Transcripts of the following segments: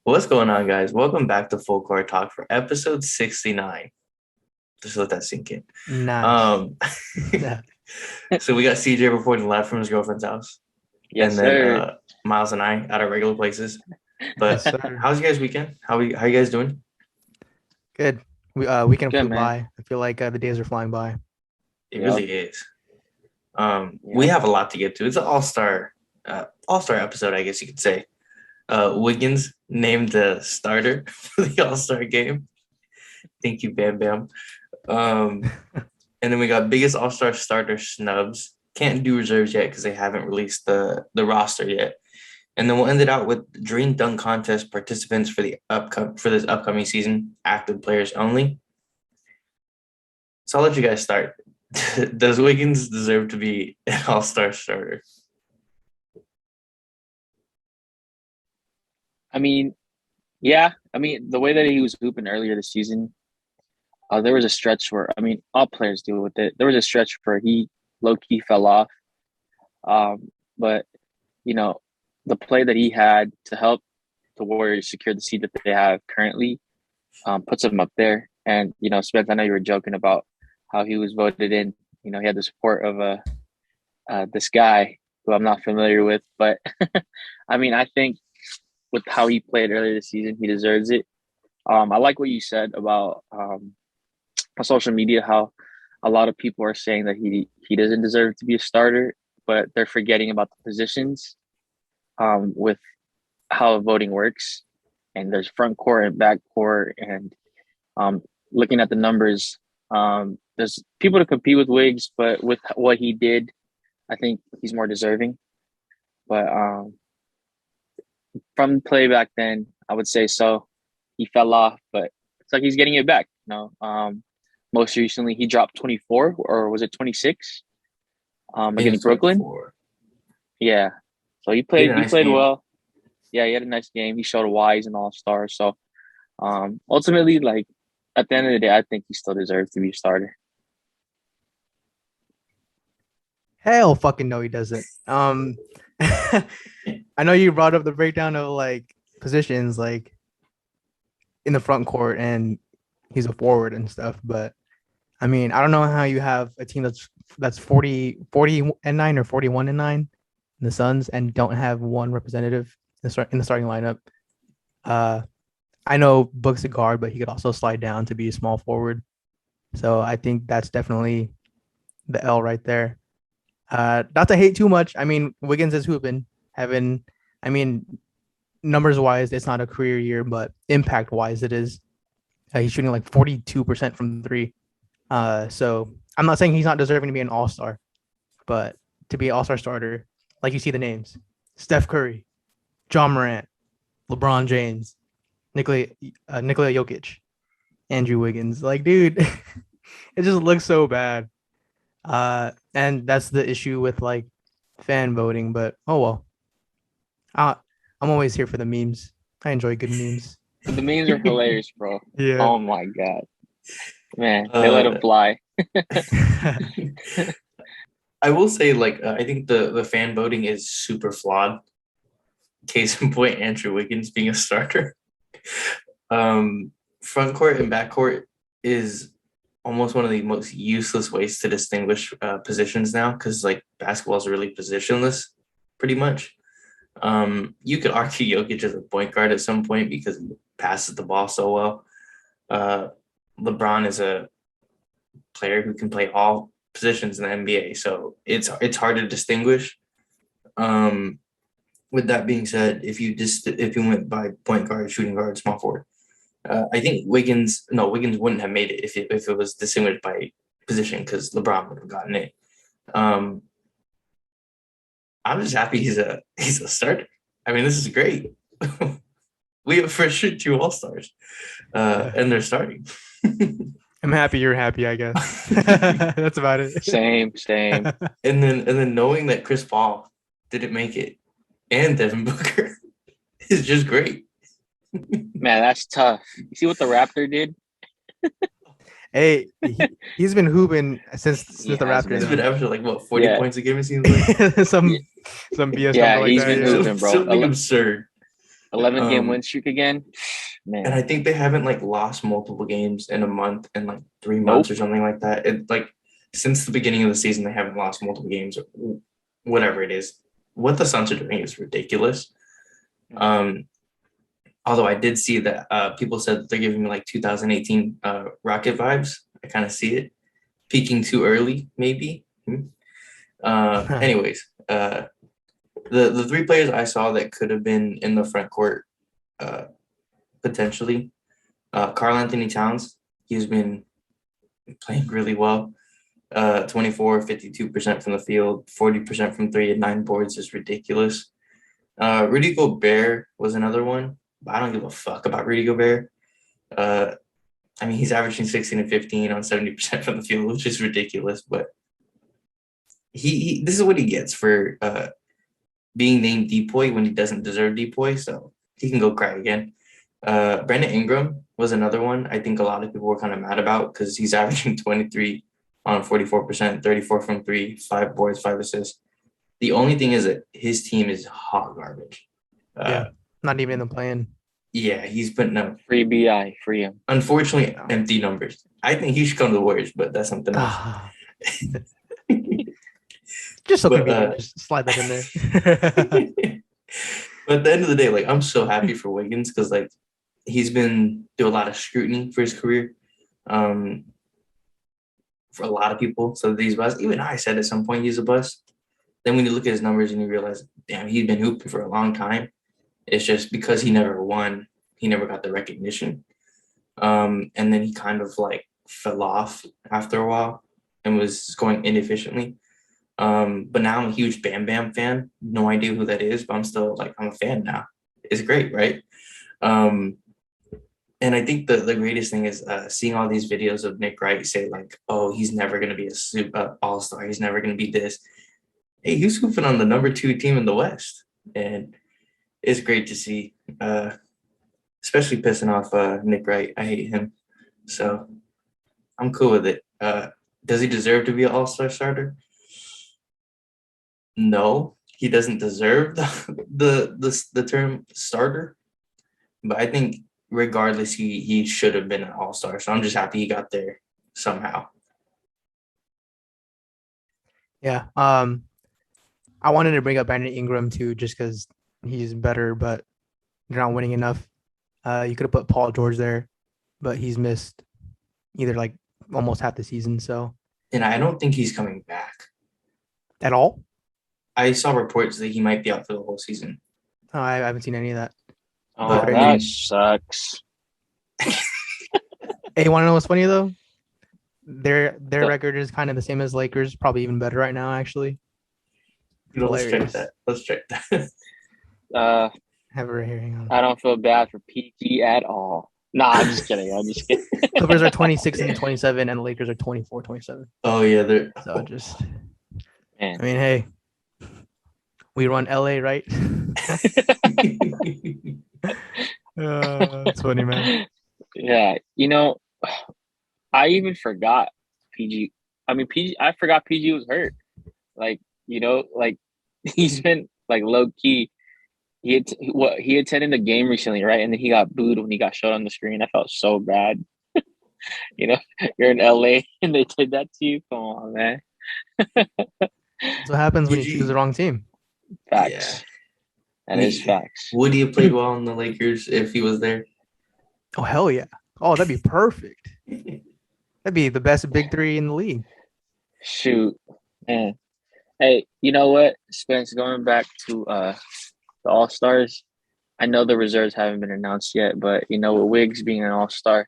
What's going on, guys? Welcome back to Full Court Talk for episode 69. Just let that sink in. Nice. Um, so we got CJ reporting live from his girlfriend's house, and Yes, then sir. Myles and I at our regular places. Yes, But sir. how's your guys' weekend? How you guys doing? Good. Weekend Good, flew man. by. I feel like the days are flying by. It Yep. really is. We Yep. have a lot to get to. It's an all-star episode, I guess you could say. Wiggins named the starter for the All-Star game. Thank you, Bambam. And then we got biggest All-Star starter Snubs. Can't do reserves yet because they haven't released the roster yet. And then we'll end it out with Dream Dunk Contest participants for this upcoming season, active players only. So I'll let you guys start. Does Wiggins deserve to be an All-Star starter? I mean, yeah. The way that he was hooping earlier this season, there was a stretch where, all players deal with it. There was a stretch where he low-key fell off. But, you know, the play that he had to help the Warriors secure the seed that they have currently puts him up there. And, Spence, I know you were joking about how he was voted in. He had the support of this guy who I'm not familiar with. But, I think with how he played earlier this season, he deserves it. I like what you said about on social media, how a lot of people are saying that he doesn't deserve to be a starter, but they're forgetting about the positions with how voting works. And there's front court and back court, and looking at the numbers, there's people to compete with Wiggs, but with what he did, I think he's more deserving. But from play back then, I would say so. He fell off, but it's like he's getting it back. Most recently he dropped 24, or was it 26? Against Brooklyn. 24. Yeah. So he He played. had a He nice played game. well. Yeah, he had a nice game. He showed why he's an all-star. So ultimately, like at the end of the day, I think he still deserves to be a starter. Hell fucking no, he doesn't. I know you brought up the breakdown of like positions like in the front court and he's a forward and stuff, but I don't know how you have a team that's 40 and 9 or 41 and 9 in the Suns and don't have one representative in the starting lineup. I know Book's a guard, but he could also slide down to be a small forward. So I think that's definitely the L right there. Not to hate too much. Wiggins is hooping, having, numbers wise, it's not a career year, but impact wise, it is. He's shooting like 42% from three. So I'm not saying he's not deserving to be an all-star, but to be an all-star starter, like you see the names: Steph Curry, John Morant, LeBron James, Nikola Jokic, Andrew Wiggins. Like, dude, it just looks so bad. And that's the issue with like fan voting, but oh well. I'm always here for the memes. I enjoy good memes. The memes are hilarious, bro. Yeah. Oh my god, man, they let him fly. I will say, I think the fan voting is super flawed. Case in point, Andrew Wiggins being a starter. Front court and back court is almost one of the most useless ways to distinguish positions now, because like basketball is really positionless, pretty much. You could argue Jokic as a point guard at some point because he passes the ball so well. LeBron is a player who can play all positions in the NBA, so it's hard to distinguish. With that being said, if you went by point guard, shooting guard, small forward, I think Wiggins wouldn't have made it if it was distinguished by position, because LeBron would have gotten it. I'm just happy he's a starter. This is great. We have for sure two all-stars, and they're starting. I'm happy you're happy, I guess. That's about it. Same. And then knowing that Chris Paul didn't make it and Devin Booker is just great. Man, that's tough. You see what the Raptor did? Hey, he's been hooping since the Raptors. He's been averaging 40 points a game, it seems like. some BS. Yeah, like he's that, been hooping, bro. Something absurd. 11-game win streak again. Man. And I think they haven't like lost multiple games in a month in like 3 months or something like that. It like since the beginning of the season they haven't lost multiple games or whatever it is. What the Suns are doing is ridiculous. Although I did see that people said that they're giving me like 2018 Rocket vibes. I kind of see it peaking too early, maybe. Anyways, the 3 players I saw that could have been in the front court potentially. Karl Anthony Towns, he's been playing really well. 24, 52% from the field, 40% from 3 and 9 boards is ridiculous. Rudy Gobert was another one, but I don't give a fuck about Rudy Gobert. I mean, he's averaging 16 and 15 on 70% from the field, which is ridiculous, but he this is what he gets for being named Depoy when he doesn't deserve Depoy, so he can go cry again. Brandon Ingram was another one I think a lot of people were kind of mad about because he's averaging 23 on 44%, 34 from 3, 5 boards, 5 assists. The only thing is that his team is hot garbage. Not even in the play-in. Yeah, he's putting up free BI, free him. Unfortunately, empty numbers. I think he should come to the Warriors, but that's something else. Just so convenient, just slide that in there. But at the end of the day, like I'm so happy for Wiggins because like he's been through a lot of scrutiny for his career. For a lot of people, so these busts. Even I said at some point he's a bust. Then when you look at his numbers and you realize, damn, he's been hooping for a long time. It's just because he never won, he never got the recognition. And then he kind of like fell off after a while and was going inefficiently. But now I'm a huge Bam Bam fan. No idea who that is, but I'm still like, I'm a fan now. It's great, right? And I think the greatest thing is seeing all these videos of Nick Wright say like, oh, he's never going to be a super all-star. He's never going to be this. Hey, he's hooping on the number 2 team in the West. And it's great to see, especially pissing off Nick Wright. I hate him. So I'm cool with it. Does he deserve to be an all-star starter? No, he doesn't deserve the term starter. But I think regardless, he should have been an all-star. So I'm just happy he got there somehow. Yeah. I wanted to bring up Brandon Ingram too, just because he's better, but they're not winning enough. You could have put Paul George there, but he's missed either like almost half the season. So, and I don't think he's coming back at all. I saw reports that he might be out for the whole season. Oh, I haven't seen any of that. Oh, that sucks. Hey, you want to know what's funny though? Their record is kind of the same as Lakers, probably even better right now, actually. Let's check that. Have her hearing on. I don't feel bad for PG at all. Nah, I'm just kidding. Clippers are 26 and 27, and the Lakers are 24-27. Oh yeah, they're so just. Man. I mean, hey, we run LA, right? It's funny, man. Yeah, I even forgot PG. I mean, I forgot PG was hurt. Like, like he's been like low key. He attended the game recently, right? And then he got booed when he got showed on the screen. I felt so bad. You're in LA and they did that to you. Come on, man. That's what happens when you choose the wrong team. Facts. Yeah. That is facts. Would he have played well in the Lakers if he was there? Oh, hell yeah. Oh, that'd be perfect. That'd be the best big 3 in the league. Shoot, man. Hey, you know what, Spence, going back to the All-Stars, I know the reserves haven't been announced yet, but, with Wiggs being an All-Star,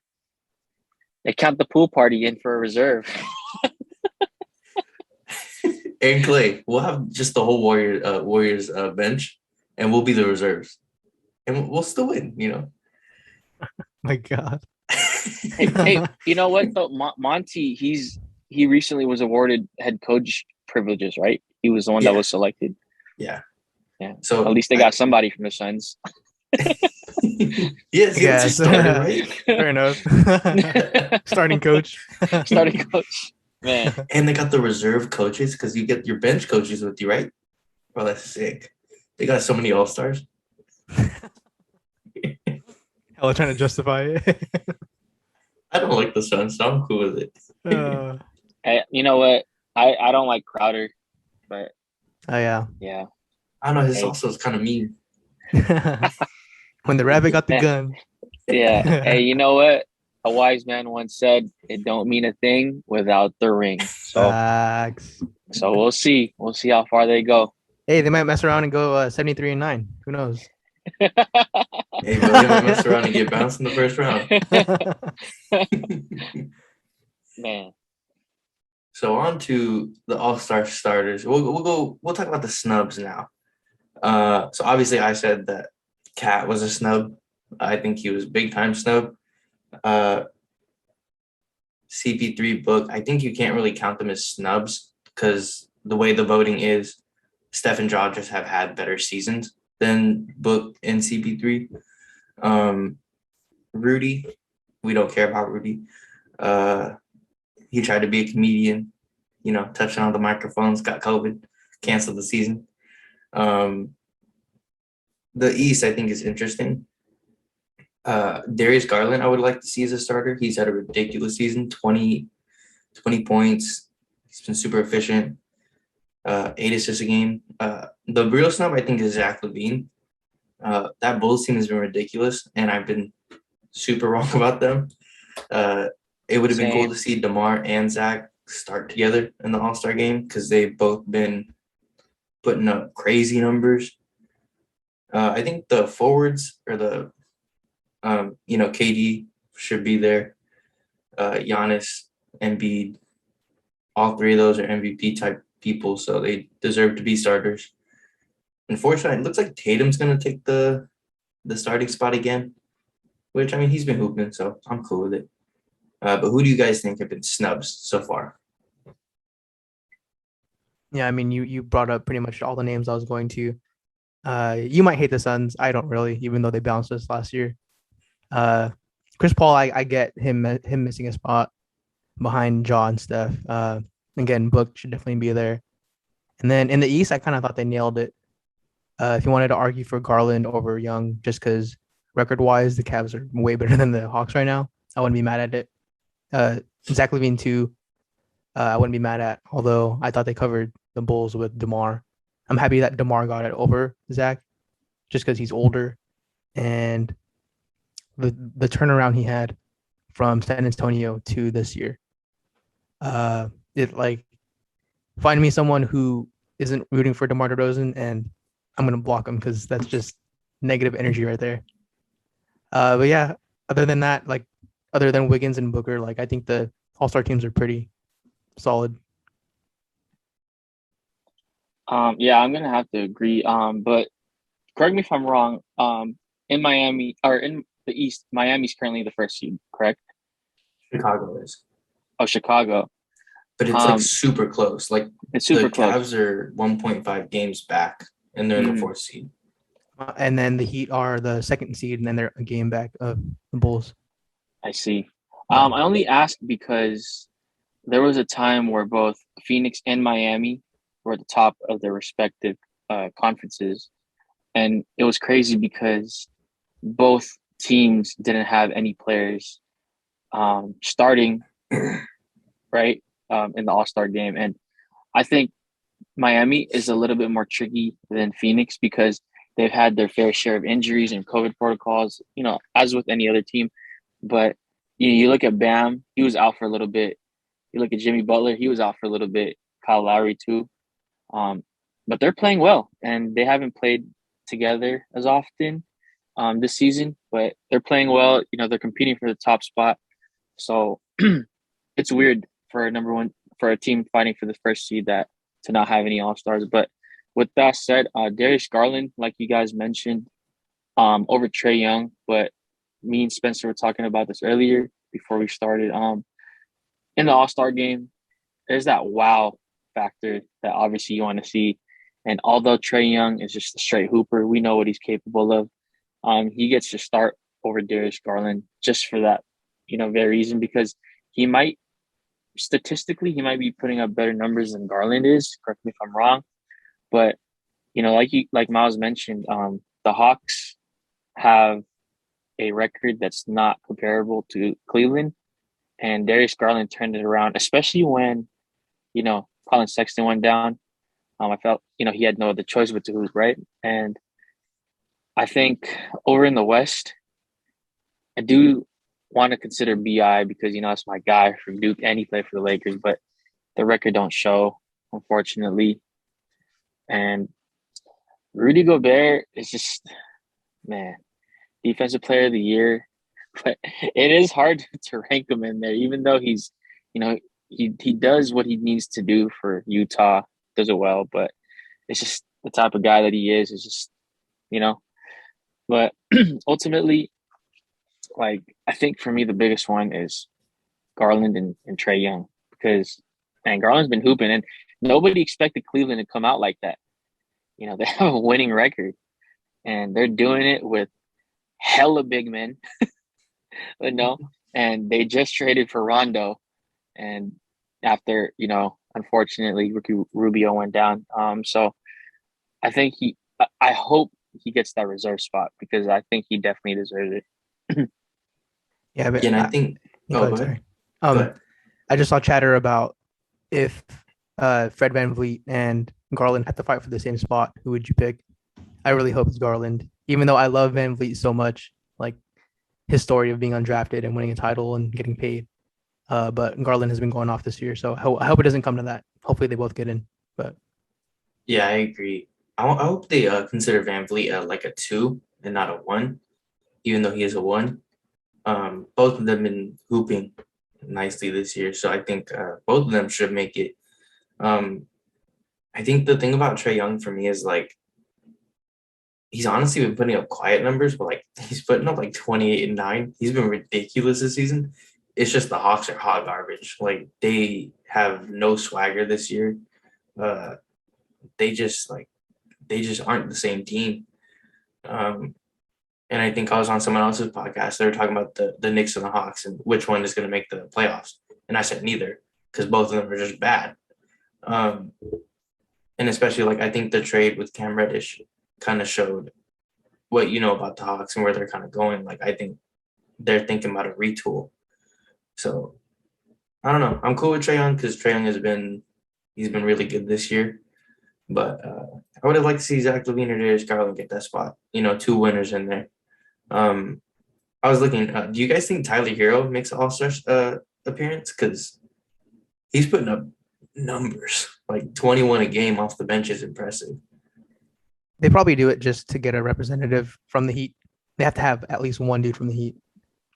they count the pool party in for a reserve. And Clay, we'll have just the whole Warriors bench, and we'll be the reserves. And we'll still win, My God. Hey, you know what, though? Monty, he recently was awarded head coach privileges, right? He was the one that was selected. Yeah. So at least they got somebody from the Suns. Yes. Starter, right? Fair enough. Starting coach. Man. And they got the reserve coaches because you get your bench coaches with you, right? Bro, that's sick. They got so many all-stars. Hella trying to justify it. I don't like the Suns, so I'm cool with it. Hey, you know what? I don't like Crowder, but Oh yeah. yeah. I don't know. His Hey, also is kind of mean. When the rabbit got the man, gun. yeah. Hey, you know what? A wise man once said, "It don't mean a thing without the ring." Facts. So we'll see. We'll see how far they go. Hey, they might mess around and go 73-9. Who knows? Hey, but they might mess around and get bounced in the first round. Man, So on to the All-Star starters. We'll talk about the snubs now. So obviously I said that Cat was a snub. I think he was a big time snub. CP3 Book, I think you can't really count them as snubs because the way the voting is, Steph and Ja just have had better seasons than Book and CP3. Rudy, we don't care about Rudy. He tried to be a comedian, touching on the microphones, got COVID, canceled the season. The East, I think, is interesting. Darius Garland, I would like to see as a starter. He's had a ridiculous season, 20 points. He's been super efficient, 8 assists a game. The real snub, I think, is Zach LaVine. That Bulls team has been ridiculous, and I've been super wrong about them. It would have been cool same. to see DeMar and Zach start together in the All-Star game because they've both been putting up crazy numbers. I think the forwards or the KD should be there. Giannis, Embiid, all three of those are MVP type people, so they deserve to be starters. Unfortunately, it looks like Tatum's gonna take the starting spot again, which I mean he's been hooping, so I'm cool with it. But who do you guys think have been snubs so far? Yeah, I mean you brought up pretty much all the names I was going to. You might hate the Suns. I don't really, even though they bounced us last year. Chris Paul, I get him missing a spot behind Ja and Steph. Again, Book should definitely be there. And then in the East, I kind of thought they nailed it. If you wanted to argue for Garland over Young, just because record-wise the Cavs are way better than the Hawks right now, I wouldn't be mad at it. Zach LaVine too, I wouldn't be mad at. Although I thought they covered the Bulls with DeMar. I'm happy that DeMar got it over Zach, just because he's older and the turnaround he had from San Antonio to this year. It like find me someone who isn't rooting for DeMar DeRozan, and I'm gonna block him because that's just negative energy right there. But yeah, other than that, like other than Wiggins and Booker, like I think the All-Star teams are pretty solid. Yeah, I'm gonna have to agree. But correct me if I'm wrong. In Miami or in the East, Miami's currently the first seed, correct? Chicago is, Oh, Chicago. but it's like super close. Like It's the super close. Cavs are 1.5 games back, and they're in the Mhm. 4th seed. And then the Heat are the second seed, and then they're a game back of the Bulls. I see. Yeah. I only asked because there was a time where both Phoenix and Miami were at the top of their respective conferences, and it was crazy because both teams didn't have any players starting right in the All-Star game, and I think Miami is a little bit more tricky than Phoenix because they've had their fair share of injuries and COVID protocols, as with any other team. But you look at Bam, he was out for a little bit. You look at Jimmy Butler, he was out for a little bit. Kyle Lowry too. Um, but they're playing well, and they haven't played together as often this season. But they're playing well. They're competing for the top spot. So it's weird for a team fighting for the first seed that to not have any All Stars. But with that said, Darius Garland, like you guys mentioned, over Trey Young. But me and Spencer were talking about this earlier before we started. In the All Star game, there's that wow factor that obviously you want to see. And although Trey Young is just a straight hooper, we know what he's capable of. He gets to start over Darius Garland just for that, very reason because he might statistically he might be putting up better numbers than Garland is. Correct me if I'm wrong, but like Myles mentioned, the Hawks have a record that's not comparable to Cleveland, and Darius Garland turned it around, especially when Colin Sexton went down. I felt he had no other choice but to hoop, right? And I think over in the West, I do want to consider Bi because it's my guy from Duke and he played for the Lakers, but the record don't show, unfortunately. And Rudy Gobert is just, man, defensive player of the year. But it is hard to rank him in there, even though he's, he does what he needs to do for Utah, does it well, but it's just the type of guy that he is. It's just, but ultimately, like, I think for me, the biggest one is Garland and Trae Young because, man, Garland's been hooping and nobody expected Cleveland to come out like that. They have a winning record and they're doing it with hella big men, and they just traded for Rondo. And after, unfortunately, Ricky Rubio went down. So I think I hope he gets that reserve spot because I think he definitely deserves it. Yeah, but Yeah, and I think. go Oh, ahead, go sorry. ahead. Go ahead. I just saw chatter about if Fred VanVleet and Garland had to fight for the same spot, who would you pick? I really hope it's Garland, even though I love VanVleet so much, like his story of being undrafted and winning a title and getting paid. But Garland has been going off this year, so I hope it doesn't come to that. Hopefully they both get in. But Yeah, I agree. I hope they consider VanVleet like a 2 and not a 1, even though he is a 1. Both of them been hooping nicely this year, so I think both of them should make it. I think the thing about Trae Young for me is like he's honestly been putting up quiet numbers, but like he's putting up like 28 and 9. He's been ridiculous this season. It's just the Hawks are hot garbage. Like they have no swagger this year. They just aren't the same team. And I think I was on someone else's podcast. They were talking about the Knicks and the Hawks and which one is going to make the playoffs. And I said neither because both of them are just bad. And especially like I think the trade with Cam Reddish kind of showed what you know about the Hawks and where they're kind of going. Like I think they're thinking about a retool. So I don't know. I'm cool with Trae Young because Trae Young he's been really good this year. But I would have liked to see Zach LaVine or Darius Garland get that spot. 2 winners in there. I was looking. Do you guys think Tyler Hero makes an All-Star appearance? Because he's putting up numbers. Like 21 a game off the bench is impressive. they probably do it just to get a representative from the Heat. They have to have at least one dude from the Heat.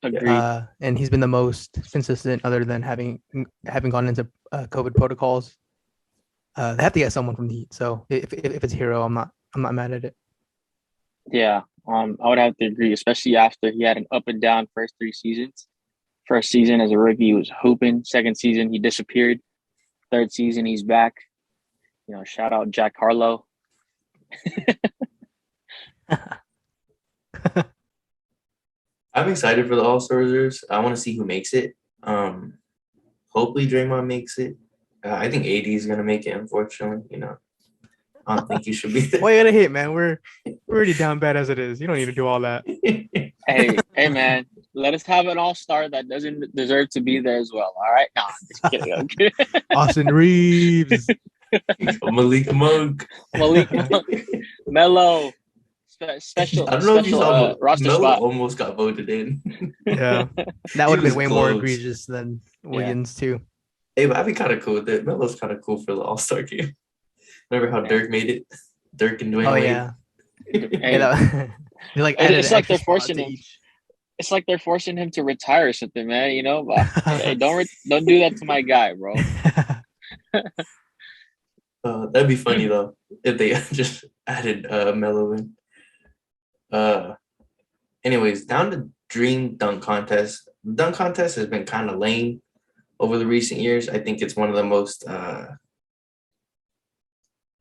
Agreed. And he's been the most consistent, other than having gone into COVID protocols. They have to get someone from the Heat. So if it's Hero, I'm not mad at it. Yeah, I would have to agree, especially after he had an up and down first 3 seasons. First season as a rookie, he was hooping. Second season, he disappeared. Third season, he's back. Shout out Jack Harlow. I'm excited for the All-Star reserves. I want to see who makes it. Hopefully Draymond makes it. I think AD is gonna make it. Unfortunately, I don't think you should be there. Why you gotta hit, man? We're already down bad as it is. You don't need to do all that. Hey, man. Let us have an all-star that doesn't deserve to be there as well. All right? No, I'm just kidding. Okay. Austin Reeves. Malik Monk. Melo. Special. I don't know if you saw roster Melo spot. almost got voted in. Yeah, that would have was been way more close. egregious than Wiggins too. Hey, but I'd be kind of cool with it. Melo's kind of cool for the All-Star game. Remember how Dirk made it? Dirk and Dwayne Oh Wade. yeah. Hey, They like it's added like an extra they're forcing spot to him. each. It's like they're forcing him to retire or something, man. But hey, don't do that to my guy, bro. That'd be funny though if they just added Melo in. Anyways, down to Dream Dunk Contest. The dunk contest has been kind of lame over the recent years. I think it's one of the most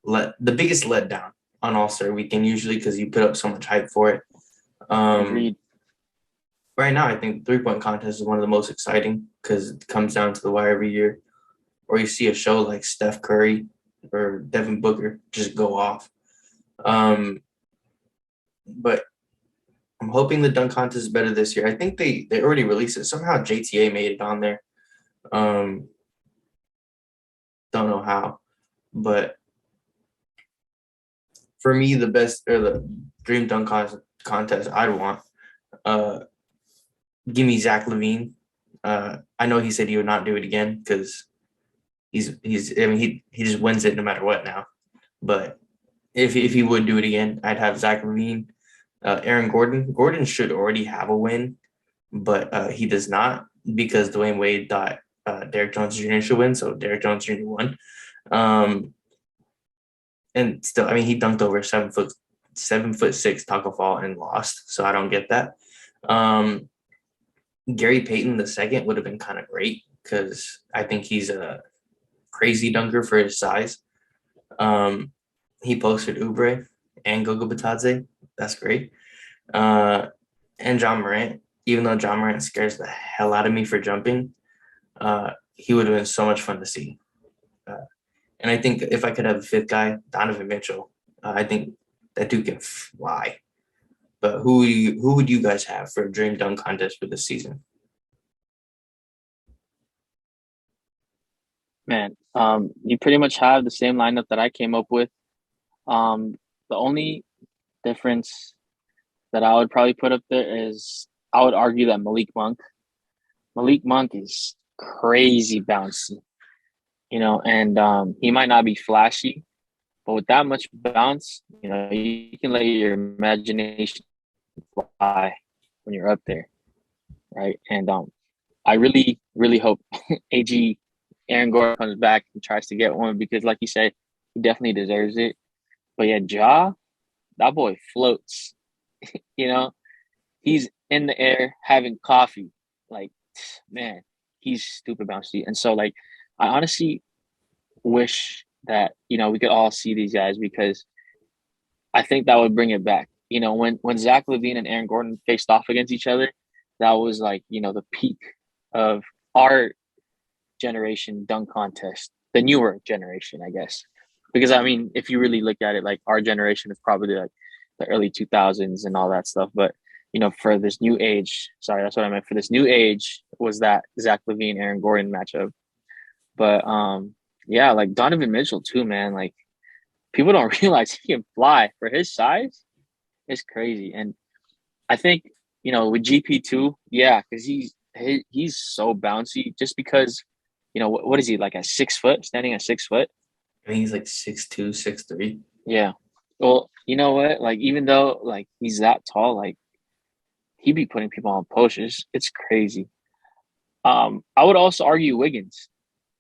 the biggest letdown on All-Star Weekend usually because you put up so much hype for it. Agreed. Right now, I think the 3-point contest is one of the most exciting because it comes down to the wire every year. Or you see a show like Steph Curry or Devin Booker just go off. But I'm hoping the dunk contest is better this year. I think they already released it. Somehow JTA made it on there. Don't know how, but for me, the best or the dream dunk contest I'd want. Give me Zach LaVine. I know he said he would not do it again because he's. I mean, he just wins it no matter what now. But if he would do it again, I'd have Zach LaVine, Aaron Gordon. Gordon should already have a win, but he does not because Dwayne Wade thought Derek Jones Jr. should win, so Derek Jones Jr. won. And still, I mean, he dunked over 7'6" Taco Fall and lost, so I don't get that. Gary Payton II would have been kind of great because I think he's a crazy dunker for his size. He posted Oubre and Gogo Batadze. That's great. And John Morant, even though John Morant scares the hell out of me for jumping, he would have been so much fun to see. And I think if I could have a fifth guy, Donovan Mitchell, I think that dude can fly. But who would you guys have for a dream dunk contest for this season? Man, you pretty much have the same lineup that I came up with. The only difference that I would probably put up there is I would argue that Malik Monk is crazy bouncy, and he might not be flashy, but with that much bounce, you can let your imagination fly when you're up there, right? And I really, really hope AG Aaron Gordon comes back and tries to get one because, like you said, he definitely deserves it. But yeah, that boy floats. He's in the air having coffee. Like, man, he's stupid bouncy. And so, like, I honestly wish that, we could all see these guys because I think that would bring it back. When Zach LaVine and Aaron Gordon faced off against each other, that was like, the peak of our generation dunk contest, the newer generation, I guess. Because, I mean, if you really look at it, like, our generation is probably like the early 2000s and all that stuff. But, for this new age, sorry, that's what I meant. For this new age was that Zach LaVine, Aaron Gordon matchup. But, yeah, like Donovan Mitchell too, man. Like, people don't realize he can fly for his size. It's crazy. And I think, with GP2, yeah, because he's so bouncy just because, what is he, like at 6 foot, standing at 6 foot? I think he's like 6'2", 6'3". Yeah. Well, you know what? Like, even though, like, he's that tall, like, he'd be putting people on posters. It's crazy. I would also argue Wiggins.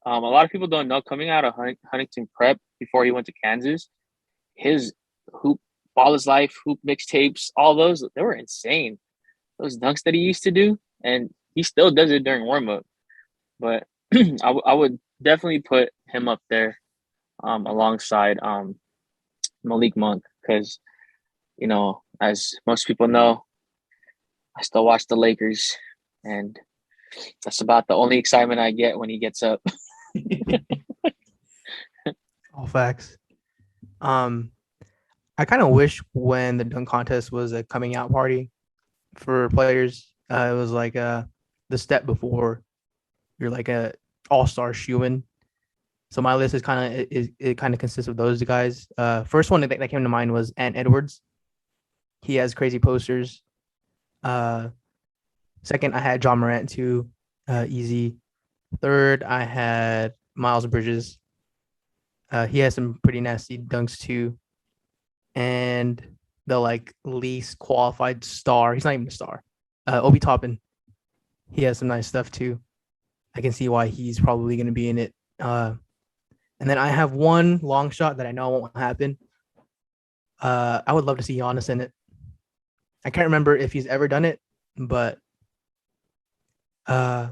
A lot of people don't know, coming out of Huntington Prep before he went to Kansas, his hoop, Ball is Life, hoop mixtapes, all those, they were insane. Those dunks that he used to do, and he still does it during warm-up. But I would definitely put him up there alongside Malik Monk because, as most people know, I still watch the Lakers, and that's about the only excitement I get when he gets up. All facts. I kind of wish when the dunk contest was a coming out party for players, it was like the step before you're like a all-star shoo-in. So my list is kind of consists of those guys. First one that came to mind was Ant Edwards. He has crazy posters. Second, I had John Morant too. Easy. Third, I had Miles Bridges. He has some pretty nasty dunks too. And the like least qualified star, he's not even a star. Obi Toppin. He has some nice stuff too. I can see why he's probably going to be in it. And then I have one long shot that I know won't happen. I would love to see Giannis in it. I can't remember if he's ever done it, but I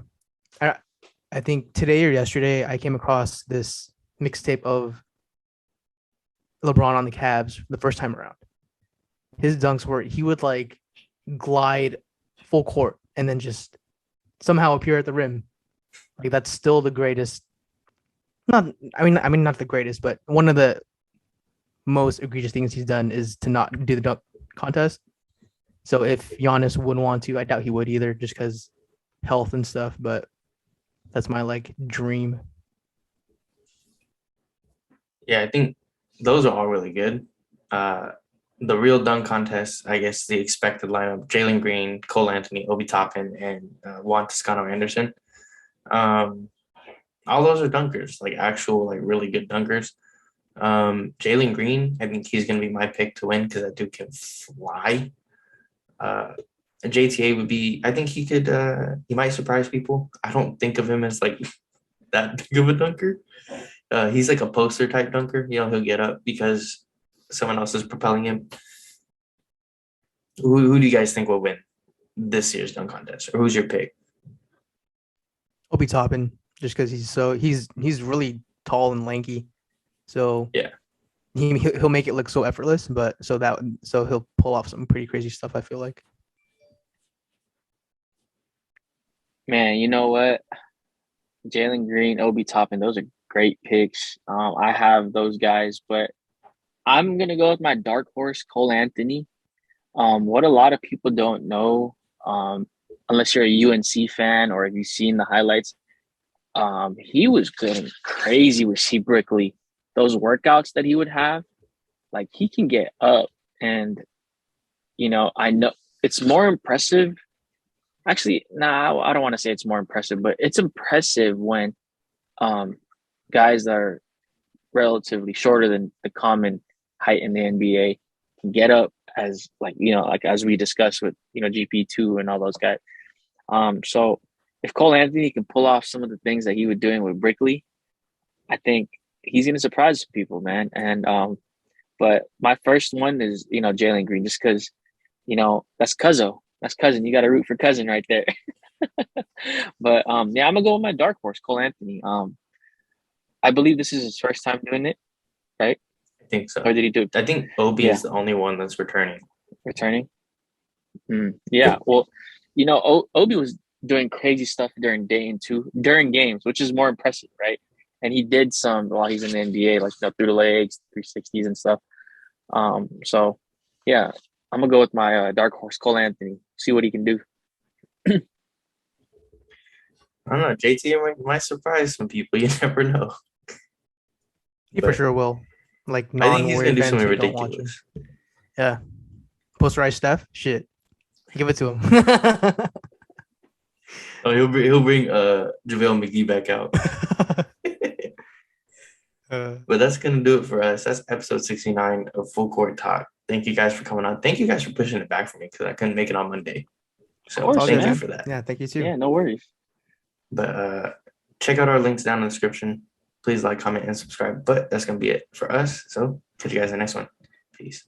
think today or yesterday I came across this mixtape of LeBron on the Cavs the first time around. His dunks were he would like glide full court and then just somehow appear at the rim. Like that's still the greatest. Not the greatest, but one of the most egregious things he's done is to not do the dunk contest. So if Giannis wouldn't want to, I doubt he would either, just because health and stuff. But that's my like dream. Yeah, I think those are all really good. The real dunk contest, I guess the expected lineup: Jalen Green, Cole Anthony, Obi Toppin, and Juan Toscano Anderson. Um, all those are dunkers, like actual, like really good dunkers. Jalen Green, I think he's going to be my pick to win because that dude can fly. JTA would be, I think he might surprise people. I don't think of him as like that big of a dunker. He's like a poster type dunker. He'll get up because someone else is propelling him. Who do you guys think will win this year's dunk contest, or who's your pick? Obi Toppin, just because he's really tall and lanky, so Yeah. he'll make it look so effortless. But so he'll pull off some pretty crazy stuff. I feel like. Man, you know what? Jalen Green, Obi Toppin, those are great picks. I have those guys, but I'm gonna go with my dark horse, Cole Anthony. What a lot of people don't know, unless you're a UNC fan or if you've seen the highlights, he was going crazy with C Brickley. Those workouts that he would have, like he can get up, and I know it's more impressive. Actually, nah, I don't want to say it's more impressive, but it's impressive when guys that are relatively shorter than the common height in the NBA can get up as like as we discussed with GP2 and all those guys. So if Cole Anthony can pull off some of the things that he was doing with Brickley, I think he's gonna surprise people, man. And but my first one is Jalen Green, just because that's Cuzzo. That's cousin. You got to root for cousin right there. But yeah, I'm gonna go with my dark horse, Cole Anthony. I believe this is his first time doing it, right? I think so. Or did he do it? I think Obi Yeah. is the only one that's returning. Returning? Yeah. Well, Obi was doing crazy stuff during games, which is more impressive, right? And he did some while he's in the NBA, like through the legs, 360s and stuff. So yeah, I'm gonna go with my dark horse, Cole Anthony. See what he can do. I don't know. JT might surprise some people. You never know. He for sure will. Like I think he's non-Warrior gonna do fans something who don't watch him. ridiculous. Yeah. Posterized Steph? Shit. Give it to him. Oh, he'll bring JaVale McGee back out. But that's gonna do it for us. That's episode 69 of Full Court Talk. Thank you guys for coming on. Thank you guys for pushing it back for me because I couldn't make it on Monday. So course, thank man. you for that. Yeah, thank you too. Yeah, no worries. But check out our links down in the description. Please like, comment, and subscribe. But that's gonna be it for us. So catch you guys in the next one. Peace.